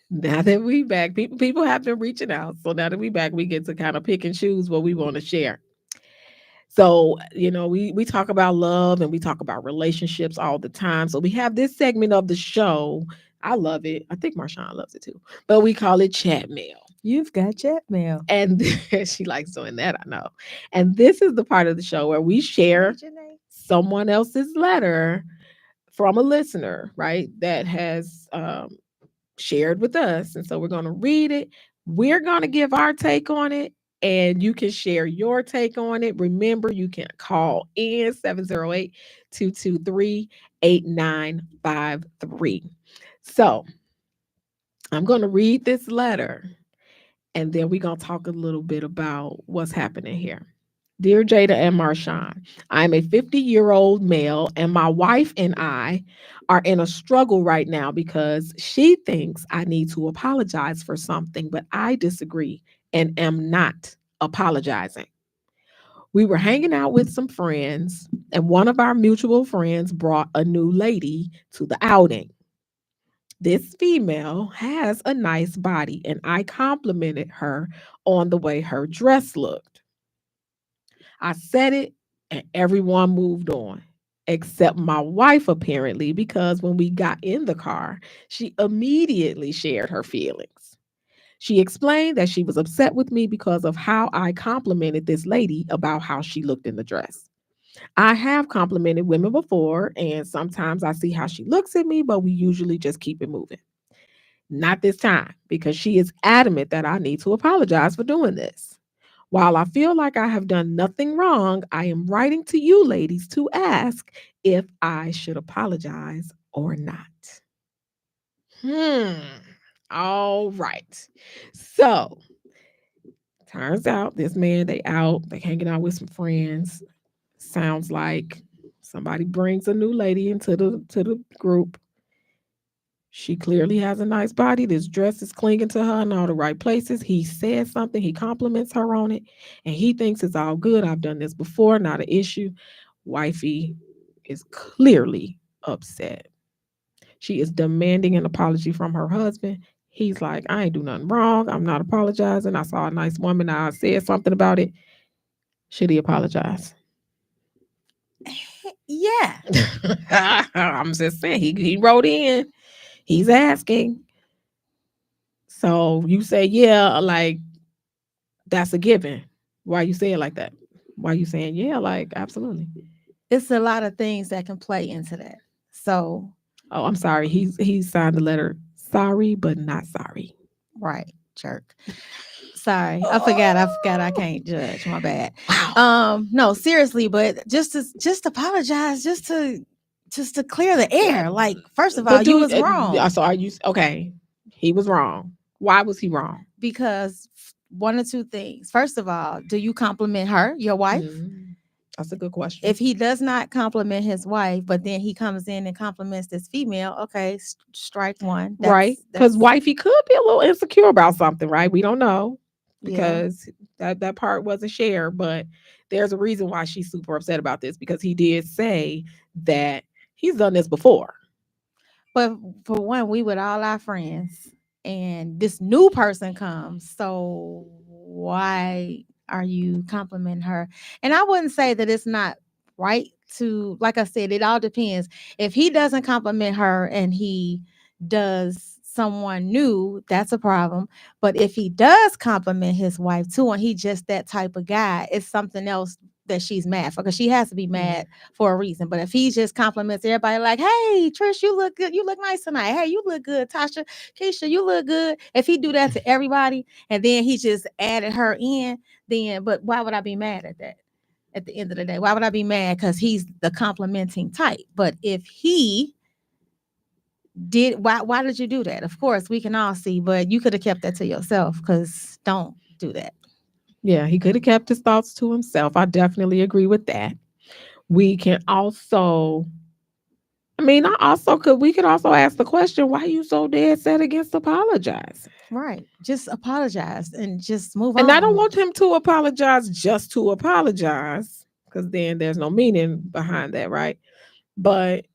now that we back, people have been reaching out. So now that we back, we get to kind of pick and choose what we want to share. So, we talk about love and we talk about relationships all the time. So we have this segment of the show. I love it. I think Marshawn loves it too. But we call it chat mail. You've got chat mail. And she likes doing that, I know. And this is the part of the show where we share Janae. someone else's letter from a listener, right? That has shared with us. And so we're going to read it. We're going to give our take on it. And you can share your take on it. Remember, you can call in 708-223-8953. So I'm going to read this letter and then we're going to talk a little bit about what's happening here. Dear Jada and Marshawn, I'm a 50-year-old male, and my wife and I are in a struggle right now because she thinks I need to apologize for something, but I disagree and am not apologizing. We were hanging out with some friends, and one of our mutual friends brought a new lady to the outing. This female has a nice body, and I complimented her on the way her dress looked. I said it, and everyone moved on, except my wife, apparently, because when we got in the car, she immediately shared her feelings. She explained that she was upset with me because of how I complimented this lady about how she looked in the dress. I have complimented women before, and sometimes I see how she looks at me, but we usually just keep it moving. Not this time, because she is adamant that I need to apologize for doing this. While I feel like I have done nothing wrong, I am writing to you ladies to ask if I should apologize or not. Hmm. All right. So, turns out this man, they hanging out with some friends. Sounds like somebody brings a new lady into the group. She clearly has a nice body. This dress is clinging to her in all the right places. He says something, he compliments her on it, and he thinks it's all good. I've done this before, not an issue. Wifey is clearly upset. She is demanding an apology from her husband. He's like, I ain't do nothing wrong. I'm not apologizing. I saw a nice woman. I said something about it. Should he apologize? Yeah. I'm just saying, he wrote in. He's asking. So you say, yeah, like that's a given. Why you say it like that? Why you saying, yeah, like absolutely. It's a lot of things that can play into that. So, Oh, I'm sorry. He signed the letter. Sorry, but not sorry. right, jerk. Sorry, I forgot I can't judge. My bad. Wow. No, seriously, but just apologize, just to clear the air. Like, first of all, But you dude, was wrong so are you okay? He was wrong. Why was he wrong? because one or two things. First of all, do you compliment her, your wife? Mm, that's a good question. If he does not compliment his wife, but then he comes in and compliments this female, okay, strike one. Right? Because That's wifey could be a little insecure about something, right? We don't know yeah. because that part wasn't shared, but there's a reason why she's super upset about this because he did say that he's done this before. But for one, we with all our friends, and this new person comes. So why are you complimenting her? And I wouldn't say that it's not right to, like I said, it all depends. If he doesn't compliment her and he does someone new, that's a problem. But if he does compliment his wife too, and he just that type of guy, it's something else that she's mad for, because she has to be Mhm. mad for a reason. But if he just compliments everybody like, hey, Trish, you look good. You look nice tonight. Hey, you look good. Tasha, Keisha, you look good. If he do that to everybody and then he just added her in, then, but why would I be mad at that? At the end of the day, why would I be mad? Because he's the complimenting type. But if he did, why did you do that? Of course, we can all see, but you could have kept that to yourself, because don't do that. Yeah, he could have kept his thoughts to himself. I definitely agree with that. We can also we could also ask the question, why you so dead set against apologizing? Right. Just apologize and just move And I don't on. want him to apologize just to apologize, because then there's no meaning behind that, right? But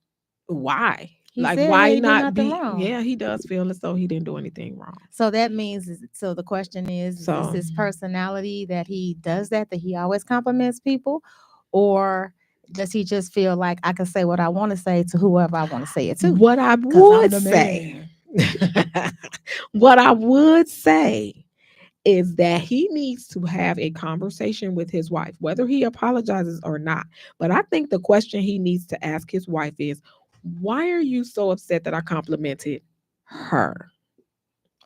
why? He Like, said he why ain't do not nothing be? wrong. Yeah, he does feel as though he didn't do anything wrong. So that means, so the question is this So, his personality that he does that he always compliments people? or does he just feel like I can say what I want to say to whoever I want to say it to? What I Because I'm would the say, man. what I would say is that he needs to have a conversation with his wife, whether he apologizes or not. But I think the question he needs to ask his wife is, why are you so upset that I complimented her?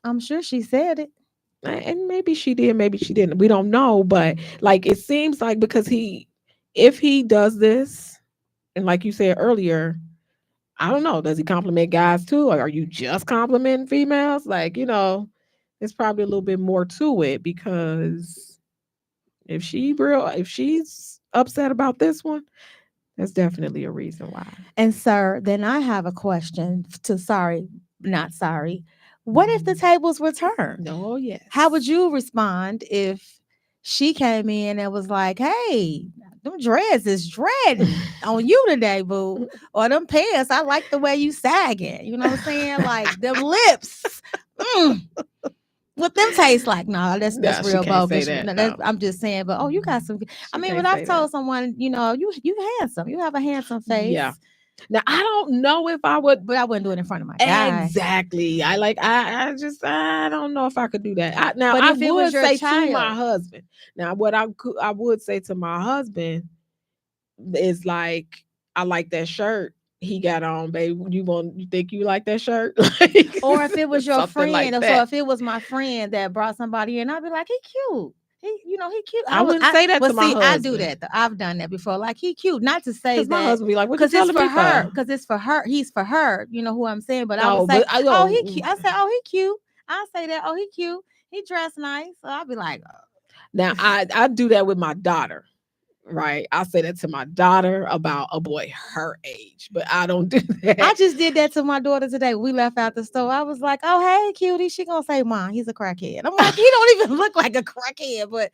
I'm sure she said it. And maybe she did, maybe she didn't. We don't know. But like, it seems like because if he does this, and like you said earlier, I don't know, does he compliment guys too? Or are you just complimenting females? Like, there's probably a little bit more to it because if she's upset about this one, that's definitely a reason why. And sir, then I have a question to sorry, not sorry. What if the Mhm. tables were turned? Oh How would yes. you respond if she came in and was like, "Hey, them dreads is dreading on you today, boo," or "Them pants, I like the way you sagging." You know what I'm saying? Like them lips. Mm, what them taste like? No, that's No, she real can't say bogus. that. No, No, I'm just saying. But oh, you got some. I she mean, when can't I've say that. told someone, you handsome. You have a handsome Yeah. face. Now I don't know if I would. But I wouldn't do it in front of my guy. Exactly. I don't know if I could do that. Now But I if it was would your say to my child, husband. Now what I would say to my husband is like, I like that shirt he got on, babe. You think you like that shirt? Like or if it was your something like friend, or so that. if it was my friend that brought somebody in, I'd be like, he cute. He cute. I wouldn't say that Well, to my see, I do husband that. I've done that before. Like he cute, not to say because my that, husband be like, "What you because it's telling for me her, for?" because it's for her. He's for her. You know who I'm saying. But I would No, say, but I oh, he don't. cute. I say, oh, he cute. I say that. Oh, he cute. He dressed nice. So I'll be like, Now I do that with my daughter. Right. I say that to my daughter about a boy her age, but I don't do I that. just did that to my daughter today. We left out the store. I was like, "Oh, hey, cutie." She gonna say, "Mom, he's a crackhead." I'm like, "He don't even look like a crackhead." But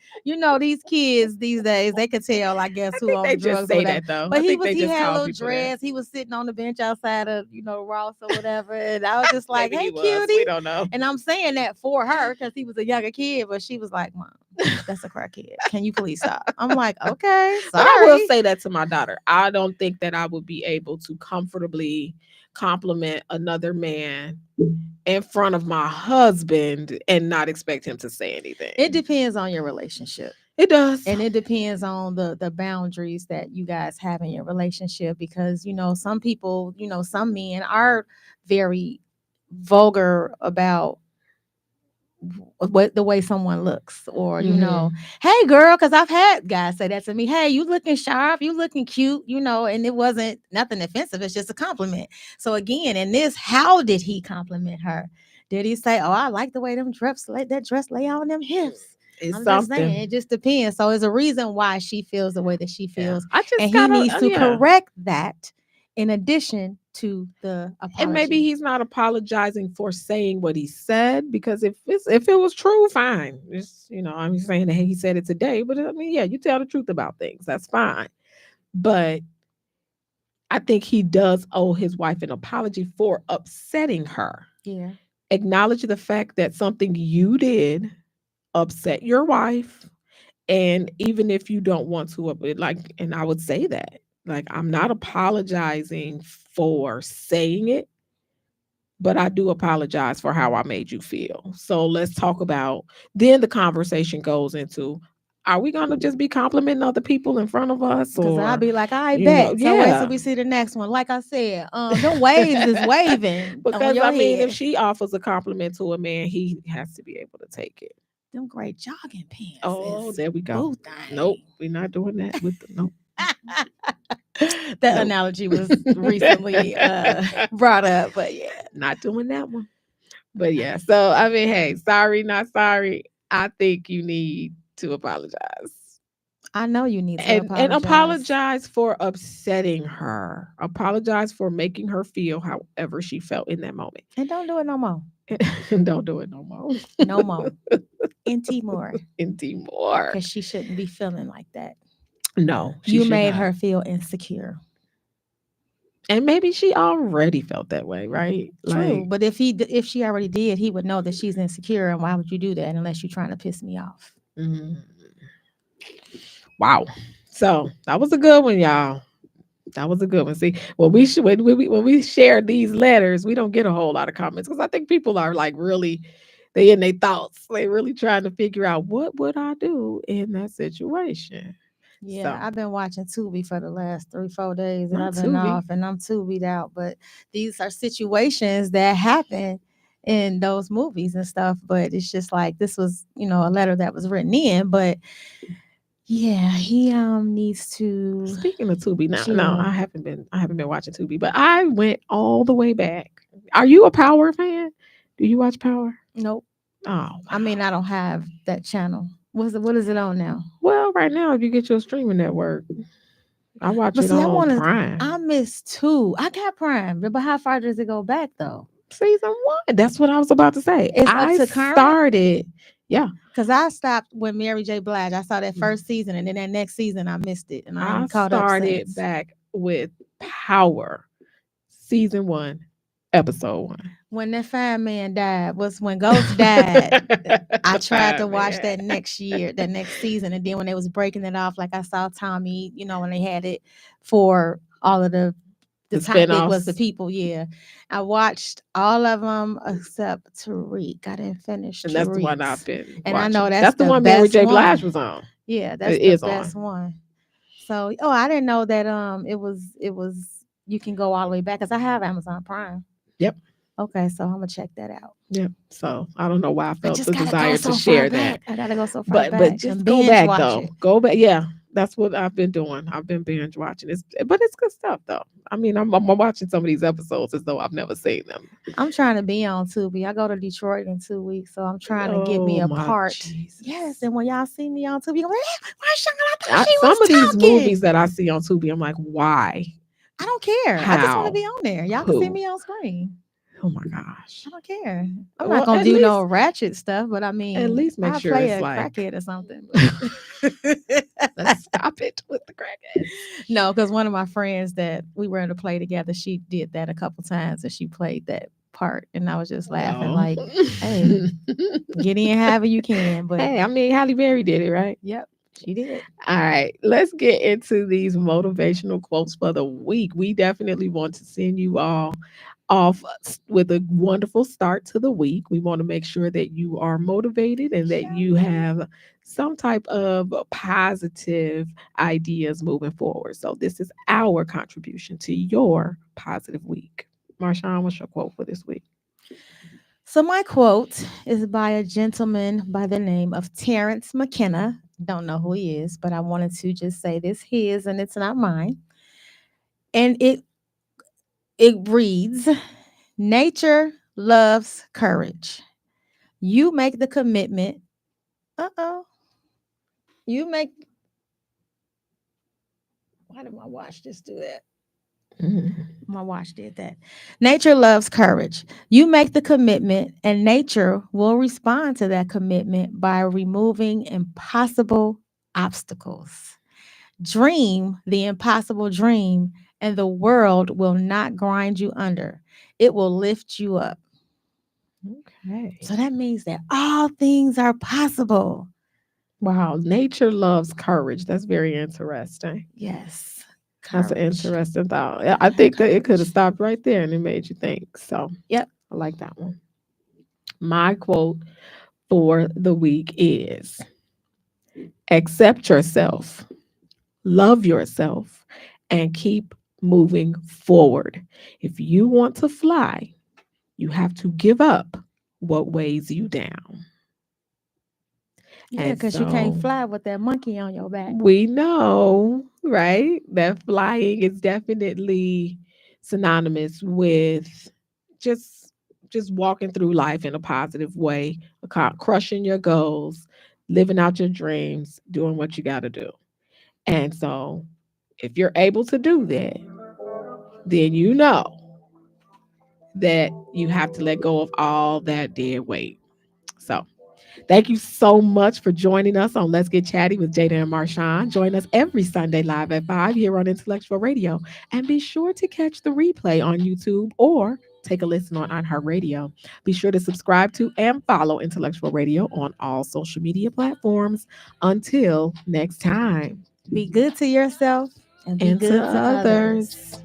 these kids these days, they could tell, I guess, I who think on they the just drugs or say whatever. that though. But I think they he just had call little people that. dreads. He was sitting on the bench outside of Ross or whatever, and I was just like, Maybe he "Hey, was. We cutie," don't know. and I'm saying that for her because he was a younger kid, but she was like, "Mom, that's a crackhead. Can you please stop?" I'm like, "Okay, But I will sorry." say that to my daughter. I don't think that I would be able to comfortably compliment another man in front of my husband and not expect him to say It anything. depends on your relationship. It does. And it depends on the boundaries that you guys have in your relationship, because some people, some men are very vulgar about what the way someone looks, or Mhm. hey girl, because I've had guys say that to me. Hey, you looking sharp, you looking cute, and it wasn't nothing offensive, it's just a compliment. So again, in this, how did he compliment her? Did he say, oh, I like the way that dress lay on them hips? It's I'm just saying, something. it just depends. So it's a reason why she feels the way that she Yeah. feels, I and just he gotta needs to yeah. correct that in addition to the And maybe apology. he's not apologizing for saying what he said, because if it was true, fine. It's I'm saying that he said it today, but I mean, yeah, you tell the truth about things. That's fine. But I think he does owe his wife an apology for upsetting her. Yeah. Acknowledge the fact that something you did upset your wife. And even if you don't want to, and I would say that, like, I'm not apologizing for saying it, but I do apologize for how I made you feel. So let's talk about, then the conversation goes into, are we going to just be complimenting other people in front of us, Cause I'll or, be like, I bet. So wait till yeah. we see the next one. Like I said, them waves is waving on Because your I mean, if head. she offers a compliment to a man, he has to be able to take it. Them great jogging pants Oh, is there we go. boo Nope, thing. we're not doing that with the nope. That Nope. analogy was recently brought up, but yeah. Not doing that one. But yeah, so I mean, hey, sorry, not sorry. I think you need to apologize. I know you need to And apologize. apologize for upsetting her. Apologize for making her feel however she felt in that moment. And don't do it no more. And don't do it no more. No more. NT more. Anymore. Because she shouldn't be feeling like that. No, she You should made not. her feel insecure. And maybe she already felt that way, right? True. Like, But if she already did, he would know that she's insecure. And why would you do that unless you're trying to piss me off? mm, wow. So that was a good one, y'all. That was a good one. See, when we share these letters, we don't get a whole lot of comments because I think people are like really they in their thoughts. They really trying to figure out what would I do in that situation. Yeah, So I've been watching Tubi for the last 3, 4 days that not I've been Tubi. off, and I'm Tubied out. But these are situations that happen in those movies and stuff. But it's just like this was, a letter that was written in. But yeah, he needs to Speaking of Tubi, now no, chill. I haven't been watching Tubi, but I went all the way back. Are you a Power fan? Do you watch Power? Nope. Oh I mean, wow. I don't have that channel. What is it on now? Well, right now, if you get your streaming network, I watch But it see, on Prime. I missed two. I got Prime, but how far does it go back though? Season one. That's what I was about to say. It's up I to current. started, yeah, Cause I stopped when Mary J. Blige. I saw that first season, and then that next season I missed it, and I I ain't caught up started since. back with Power, season one, episode one. When that fine man died, was when Ghost died. I tried to watch Man, that next year, that next season, and then when they was breaking it off, like I saw Tommy, when they had it for all of the the topic was the spinoffs, people. Yeah, I watched all of them except Tariq. I didn't finish and that's the one I've Tariq's, been and I know watching. that's That's the the one Mary best J. one. Blige was on. Yeah, that's It the is best on. one. So, I didn't know that it was you can go all the way back because I have Amazon Prime. Yep. Okay, so I'm gonna check that out. Yep. So I don't know why I I felt just the gotta go desire to so far share that. back. I gotta go so far But back just and go binge back watch though. it. Go back. Yeah, that's what I've been doing. I've been binge watching. But it's good stuff though. I mean, I'm watching some of these episodes as though I've never seen them. I'm trying to be on Tubi. I go to Detroit in 2 weeks, so I'm trying to get me Oh a my part. Yes, Jesus! and when y'all see me on Tubi, you're like, why Sean? I thought she Some was of these movies talking. that I see on Tubi, I'm like, why? I don't care. I just want to How? be on there. Y'all can see Who? me on screen. Oh my gosh! I don't care. I'm not Well, gonna do no ratchet stuff, but I at mean, least make I sure play it's a like, crackhead or something. But let's stop it with the crackheads. no, because one of my friends that we were in a play together, she did that a couple times and she played that part, and I was just laughing Oh. like, "Hey, get in however you can." But Hey, I mean, Halle Berry did it, right? yep, she did. All right, let's get into these motivational quotes for the week. We definitely want to send you all off with a wonderful start to the week. We want to make sure that you are motivated and that you have some type of positive ideas moving forward. So, this is our contribution to your positive week. Marshawn, what's your quote for this week? So my quote is by a gentleman by the name of Terrence McKenna. Don't know who he is, but I wanted to just say this his and it's not mine. And it reads, "Nature loves courage. You make the commitment. Uh-oh. You make Why did my watch just do that? Mhm. My watch did that. Nature loves courage. You make the commitment, and nature will respond to that commitment by removing impossible obstacles. Dream the impossible dream, and the world will not grind you under. It will lift you up." Okay. So that means that all things are possible. Wow, nature loves courage. That's very interesting. Yes, That's an courage. interesting thought. Yeah, I think that it could have Courage. stopped right there and it made you think. So Yep. I like that one. My quote for the week is accept yourself, love yourself, and keep moving forward. If you want to fly, you have to give up what weighs you down. Yeah, And because you can't so fly with that monkey on your back. we know, right, that flying is definitely synonymous with just just walking through life in a positive way, crushing your goals, living out your dreams, doing what you got to do. And so, if you're able to do that, then you know that you have to let go of all that dead weight. So, thank you so much for joining us on Let's Get Chatty with Jada and Marshawn. Join us every Sunday live at 5 here on Intellectual Radio. And be sure to catch the replay on YouTube or take a listen on iHeartRadio. Be sure to subscribe to and follow Intellectual Radio on all social media platforms. Until next time. Be good to yourself and be And to good to others. others.